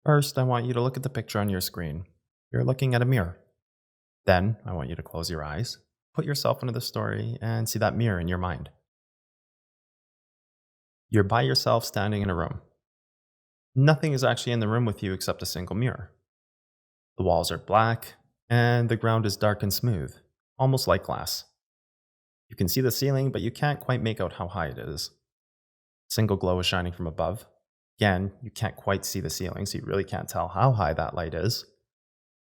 First, I want you to look at the picture on your screen. You're looking at a mirror. Then, I want you to close your eyes, put yourself into the story, and see that mirror in your mind. You're by yourself standing in a room. Nothing is actually in the room with you except a single mirror. The walls are black, and the ground is dark and smooth, almost like glass. You can see the ceiling, but you can't quite make out how high it is. Single glow is shining from above. Again, you can't quite see the ceiling, so you really can't tell how high that light is.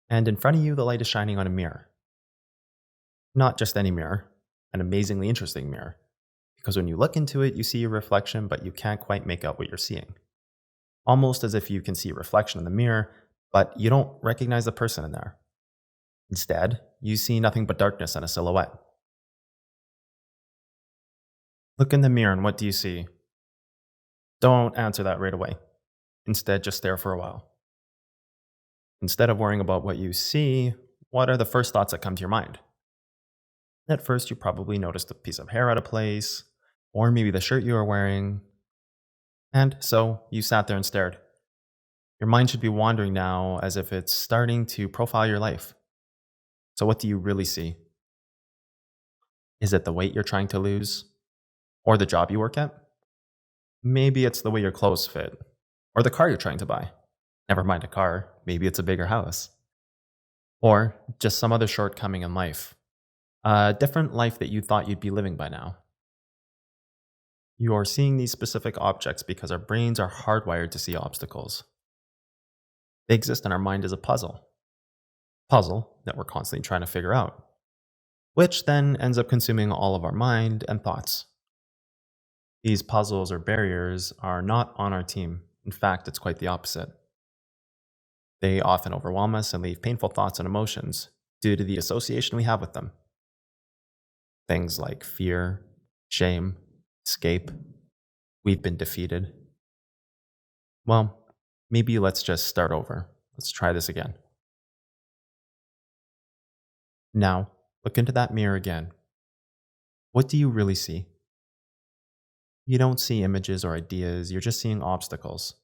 And in front of you, the light is shining on a mirror. Not just any mirror, an amazingly interesting mirror. Because when you look into it, you see a reflection, but you can't quite make out what you're seeing. Almost as if you can see a reflection in the mirror, but you don't recognize the person in there. Instead, you see nothing but darkness and a silhouette. Look in the mirror and what do you see? Don't answer that right away. Instead, just stare for a while. Instead of worrying about what you see, what are the first thoughts that come to your mind? At first, you probably noticed a piece of hair out of place, or maybe the shirt you were wearing. And so you sat there and stared. Your mind should be wandering now as if it's starting to profile your life. So, what do you really see? Is it the weight you're trying to lose? Or the job you work at? Maybe it's the way your clothes fit. Or the car you're trying to buy. Never mind a car, maybe it's a bigger house. Or just some other shortcoming in life. A different life that you thought you'd be living by now. You're seeing these specific objects because our brains are hardwired to see obstacles. They exist in our mind as a puzzle. Puzzle that we're constantly trying to figure out. Which then ends up consuming all of our mind and thoughts. These puzzles or barriers are not on our team. In fact, it's quite the opposite. They often overwhelm us and leave painful thoughts and emotions due to the association we have with them. Things like fear, shame, escape, we've been defeated. Well, maybe let's just start over. Let's try this again. Now, look into that mirror again. What do you really see? You don't see images or ideas, you're just seeing obstacles.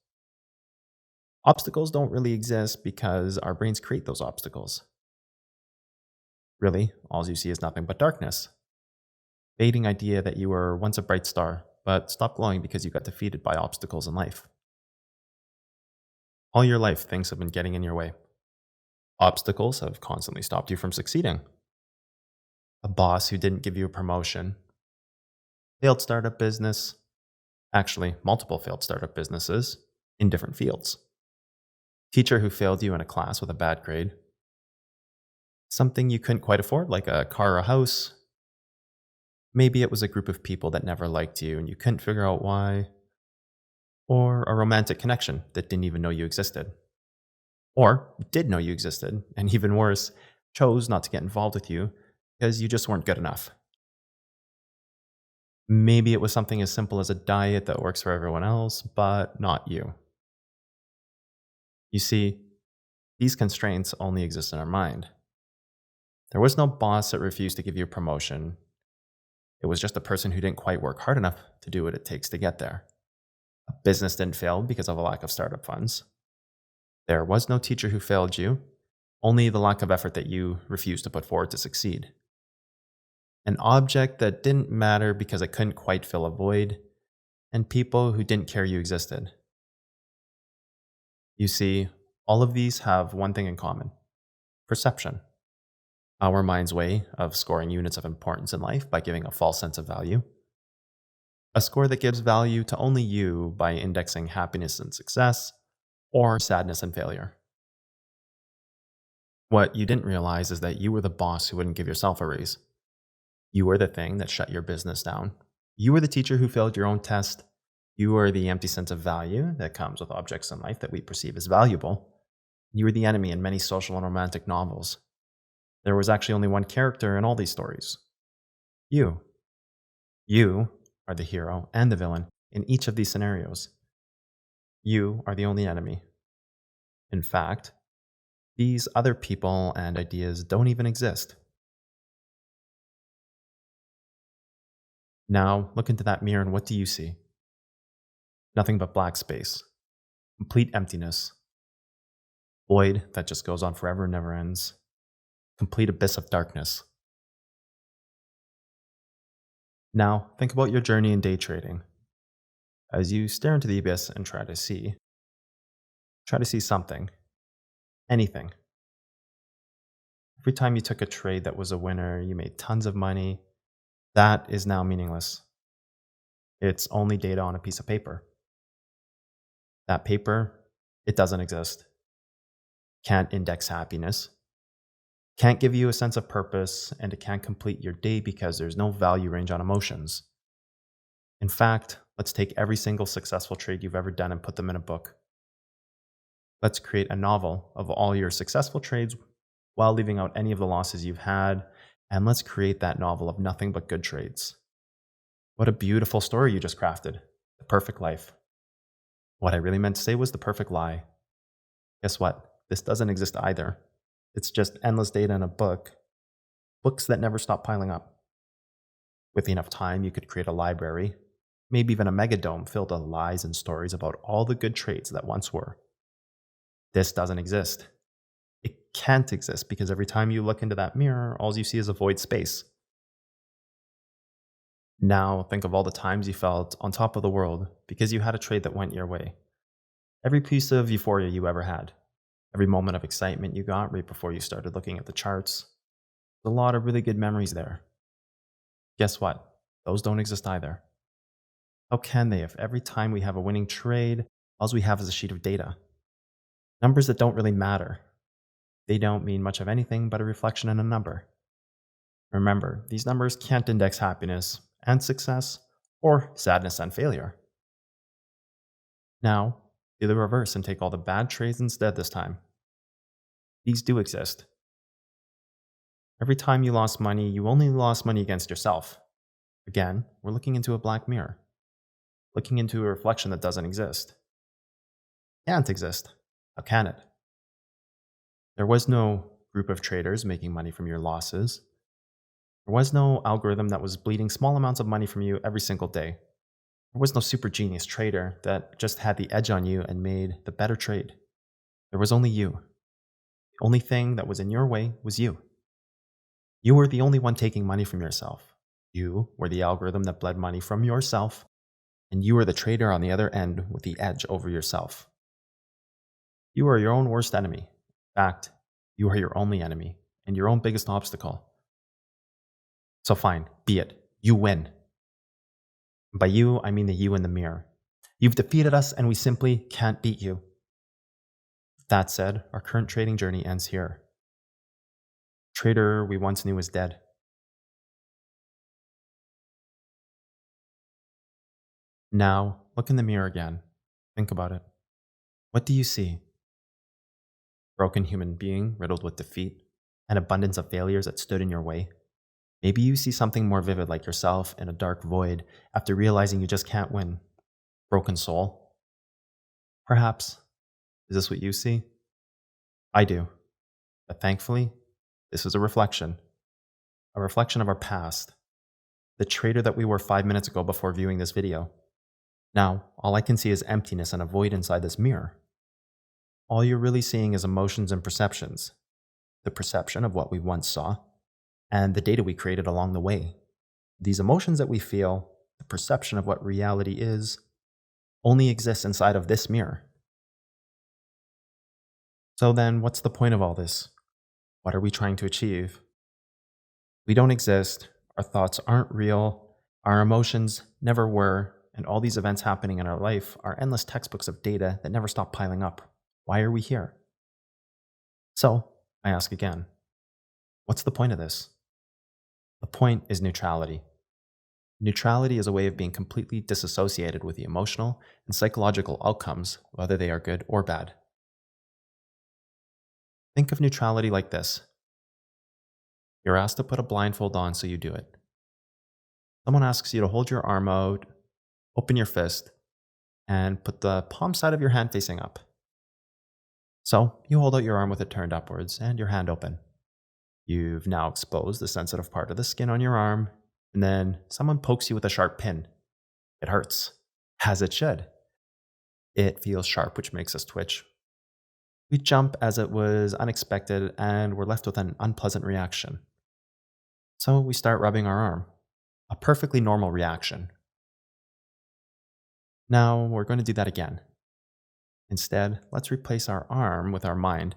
Obstacles don't really exist because our brains create those obstacles. Really, all you see is nothing but darkness. Fading idea that you were once a bright star, but stopped glowing because you got defeated by obstacles in life. All your life, things have been getting in your way. Obstacles have constantly stopped you from succeeding. A boss who didn't give you a promotion, failed startup business, actually, multiple failed startup businesses in different fields. Teacher who failed you in a class with a bad grade. Something you couldn't quite afford, like a car or a house. Maybe it was a group of people that never liked you and you couldn't figure out why. Or a romantic connection that didn't even know you existed. Or did know you existed, and even worse, chose not to get involved with you because you just weren't good enough. Maybe it was something as simple as a diet that works for everyone else, but not you. You see, these constraints only exist in our mind. There was no boss that refused to give you a promotion. It was just a person who didn't quite work hard enough to do what it takes to get there. A business didn't fail because of a lack of startup funds. There was no teacher who failed you, only the lack of effort that you refused to put forward to succeed. An object that didn't matter because it couldn't quite fill a void, and people who didn't care you existed. You see, all of these have one thing in common: perception. Our mind's way of scoring units of importance in life by giving a false sense of value. A score that gives value to only you by indexing happiness and success, or sadness and failure. What you didn't realize is that you were the boss who wouldn't give yourself a raise. You were the thing that shut your business down. You were the teacher who failed your own test. You were the empty sense of value that comes with objects in life that we perceive as valuable. You were the enemy in many social and romantic novels. There was actually only one character in all these stories: you. You are the hero and the villain in each of these scenarios. You are the only enemy. In fact, these other people and ideas don't even exist. Now, look into that mirror and what do you see? Nothing but black space, complete emptiness. Void that just goes on forever and never ends. Complete abyss of darkness. Now, think about your journey in day trading. As you stare into the abyss and try to see something, anything. Every time you took a trade that was a winner, you made tons of money. That is now meaningless. It's only data on a piece of paper. That paper, it doesn't exist. Can't index happiness. Can't give you a sense of purpose, and it can't complete your day because there's no value range on emotions. In fact, let's take every single successful trade you've ever done and put them in a book. Let's create a novel of all your successful trades while leaving out any of the losses you've had, and let's create that novel of nothing but good trades. What a beautiful story you just crafted. The perfect life. What I really meant to say was the perfect lie. Guess what? This doesn't exist either. It's just endless data in a book. Books that never stop piling up. With enough time, you could create a library, maybe even a megadome filled with lies and stories about all the good trades that once were. This doesn't exist. It can't exist because every time you look into that mirror, all you see is a void space. Now, think of all the times you felt on top of the world because you had a trade that went your way. Every piece of euphoria you ever had. Every moment of excitement you got right before you started looking at the charts. There's a lot of really good memories there. Guess what? Those don't exist either. How can they if every time we have a winning trade, all we have is a sheet of data? Numbers that don't really matter. They don't mean much of anything but a reflection in a number. Remember, these numbers can't index happiness and success or sadness and failure. Now, do the reverse and take all the bad trades instead this time. These do exist. Every time you lost money, you only lost money against yourself. Again, we're looking into a black mirror, looking into a reflection that doesn't exist. Can't exist. How can it? There was no group of traders making money from your losses. There was no algorithm that was bleeding small amounts of money from you every single day. There was no super genius trader that just had the edge on you and made the better trade. There was only you. The only thing that was in your way was you. You were the only one taking money from yourself. You were the algorithm that bled money from yourself, and you were the trader on the other end with the edge over yourself. You are your own worst enemy. In fact, you are your only enemy and your own biggest obstacle. So fine, be it. You win. By you, I mean the you in the mirror. You've defeated us and we simply can't beat you. That said, our current trading journey ends here. The trader we once knew is dead. Now, look in the mirror again. Think about it. What do you see? Broken human being riddled with defeat, an abundance of failures that stood in your way. Maybe you see something more vivid like yourself in a dark void after realizing you just can't win. Broken soul. Perhaps. Is this what you see? I do. But thankfully, this is a reflection of our past, the trader that we were 5 minutes ago before viewing this video. Now, all I can see is emptiness and a void inside this mirror. All you're really seeing is emotions and perceptions, the perception of what we once saw, and the data we created along the way. These emotions that we feel, the perception of what reality is, only exists inside of this mirror. So then, what's the point of all this? What are we trying to achieve? We don't exist, our thoughts aren't real, our emotions never were, and all these events happening in our life are endless textbooks of data that never stop piling up. Why are we here? So, I ask again, what's the point of this? The point is neutrality. Neutrality is a way of being completely disassociated with the emotional and psychological outcomes, whether they are good or bad. Think of neutrality like this. You're asked to put a blindfold on, so you do it. Someone asks you to hold your arm out, open your fist, and put the palm side of your hand facing up. So you hold out your arm with it turned upwards and your hand open. You've now exposed the sensitive part of the skin on your arm, and then someone pokes you with a sharp pin. It hurts, as it should. It feels sharp, which makes us twitch. We jump as it was unexpected and we're left with an unpleasant reaction. So we start rubbing our arm, a perfectly normal reaction. Now we're going to do that again. Instead, let's replace our arm with our mind,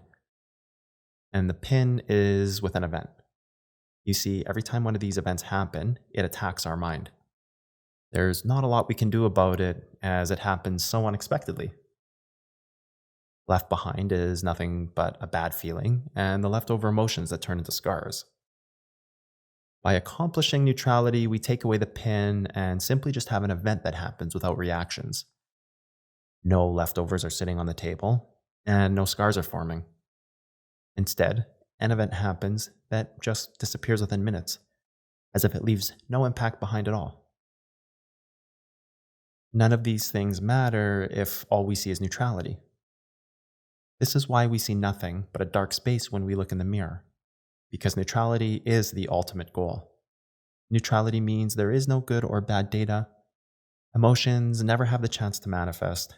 and the pin is with an event. You see, every time one of these events happen, it attacks our mind. There's not a lot we can do about it as it happens so unexpectedly. Left behind is nothing but a bad feeling and the leftover emotions that turn into scars. By accomplishing neutrality, we take away the pin and simply just have an event that happens without reactions. No leftovers are sitting on the table, and no scars are forming. Instead, an event happens that just disappears within minutes, as if it leaves no impact behind at all. None of these things matter if all we see is neutrality. This is why we see nothing but a dark space when we look in the mirror, because neutrality is the ultimate goal. Neutrality means there is no good or bad data, emotions never have the chance to manifest,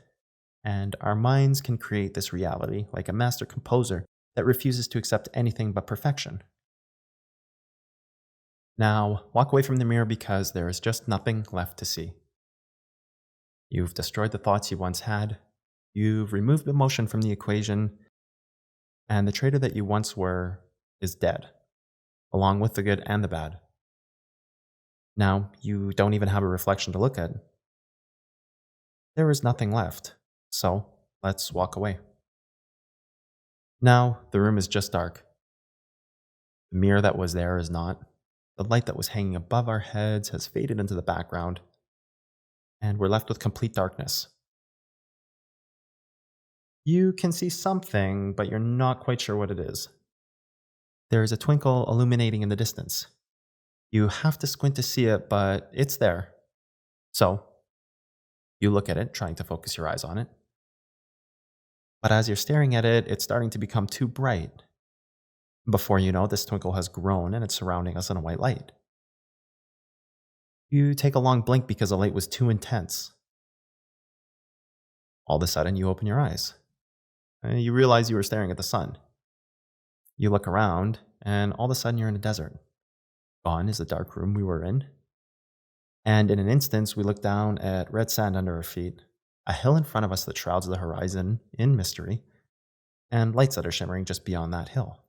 and our minds can create this reality like a master composer that refuses to accept anything but perfection. Now, walk away from the mirror because there is just nothing left to see. You've destroyed the thoughts you once had, you've removed emotion from the equation, and the traitor that you once were is dead, along with the good and the bad. Now, you don't even have a reflection to look at. There is nothing left, so let's walk away. Now, the room is just dark. The mirror that was there is not. The light that was hanging above our heads has faded into the background, and we're left with complete darkness. You can see something, but you're not quite sure what it is. There is a twinkle illuminating in the distance. You have to squint to see it, but it's there. So, you look at it, trying to focus your eyes on it. But as you're staring at it, it's starting to become too bright. Before you know, this twinkle has grown and it's surrounding us in a white light. You take a long blink because the light was too intense. All of a sudden, you open your eyes. And you realize you were staring at the sun. You look around, and all of a sudden, you're in a desert. Gone is the dark room we were in. And in an instant, we look down at red sand under our feet, a hill in front of us that shrouds the horizon in mystery, and lights that are shimmering just beyond that hill.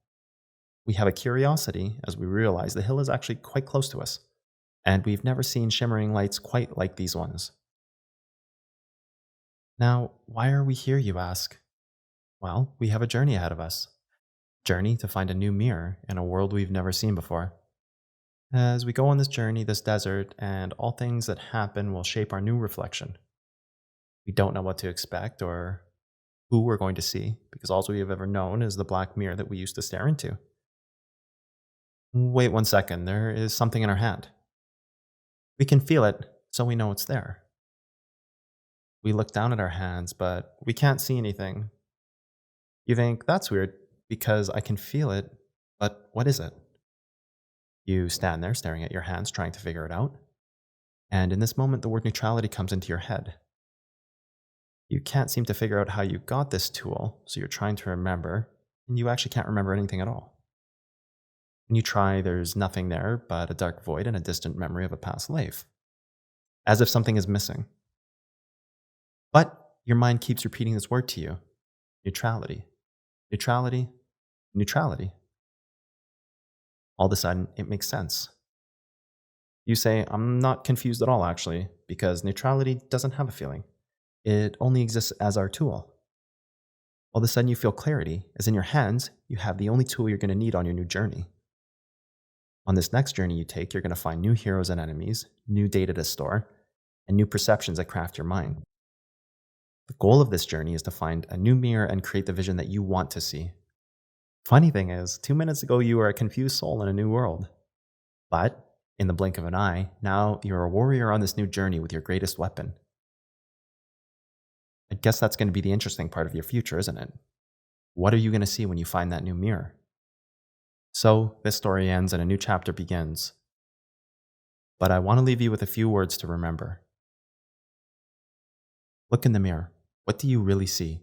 We have a curiosity as we realize the hill is actually quite close to us, and we've never seen shimmering lights quite like these ones. Now, why are we here, you ask? Well, we have a journey ahead of us. Journey to find a new mirror in a world we've never seen before. As we go on this journey, this desert, and all things that happen will shape our new reflection. We don't know what to expect or who we're going to see, because all we have ever known is the black mirror that we used to stare into. Wait 1 second, there is something in our hand. We can feel it, so we know it's there. We look down at our hands, but we can't see anything. You think, that's weird, because I can feel it, but what is it? You stand there staring at your hands, trying to figure it out. And in this moment, the word neutrality comes into your head. You can't seem to figure out how you got this tool, so you're trying to remember, and you actually can't remember anything at all. When you try, there's nothing there but a dark void and a distant memory of a past life, as if something is missing. But your mind keeps repeating this word to you: neutrality, neutrality, neutrality. All of a sudden, it makes sense. You say, I'm not confused at all, actually, because neutrality doesn't have a feeling. It only exists as our tool. All of a sudden, you feel clarity, as in your hands, you have the only tool you're going to need on your new journey. On this next journey you take, you're going to find new heroes and enemies, new data to store, and new perceptions that craft your mind. The goal of this journey is to find a new mirror and create the vision that you want to see. Funny thing is, 2 minutes ago you were a confused soul in a new world. But, in the blink of an eye, now you're a warrior on this new journey with your greatest weapon. I guess that's going to be the interesting part of your future, isn't it? What are you going to see when you find that new mirror? So, this story ends and a new chapter begins. But I want to leave you with a few words to remember. Look in the mirror. What do you really see?